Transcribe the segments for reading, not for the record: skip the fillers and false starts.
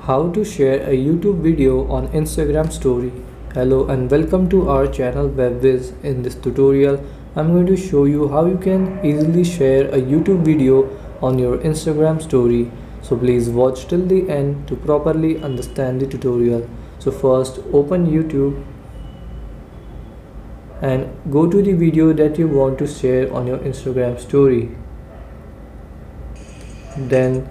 How to share a YouTube video on Instagram story. Hello and welcome to our channel Whizz. In this tutorial I'm going to show you how you can easily share a YouTube video on your Instagram story. So please watch till the end to properly understand the tutorial. So first open YouTube and go to the video that you want to share on your Instagram story. Then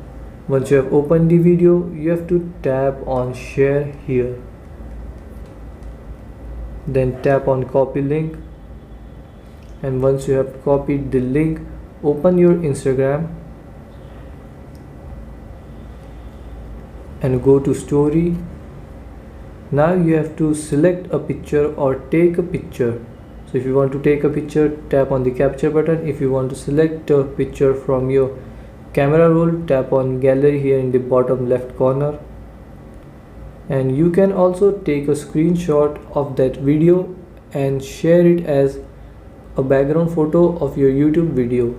once you have opened the video, you have to tap on share here. Then tap on copy link, and once you have copied the link, open your Instagram and go to story. Now you have to select a picture or take a picture. So if you want to take a picture, tap on the capture button. If you want to select a picture from your camera roll, tap on gallery here in the bottom left corner, and you can also take a screenshot of that video and share it as a background photo of your YouTube video.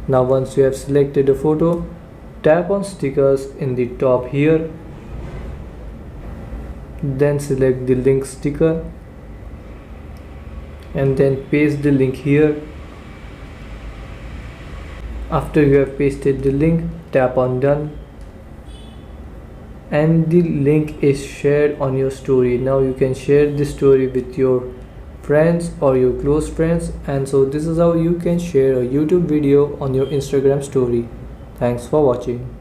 Now once you have selected a photo, tap on stickers in the top here, then select the link sticker and then paste the link here. After you have pasted the link, tap on done and the link is shared on your story. Now you can share this story with your friends or your close friends, and so this is how you can share a YouTube video on your Instagram story. Thanks for watching.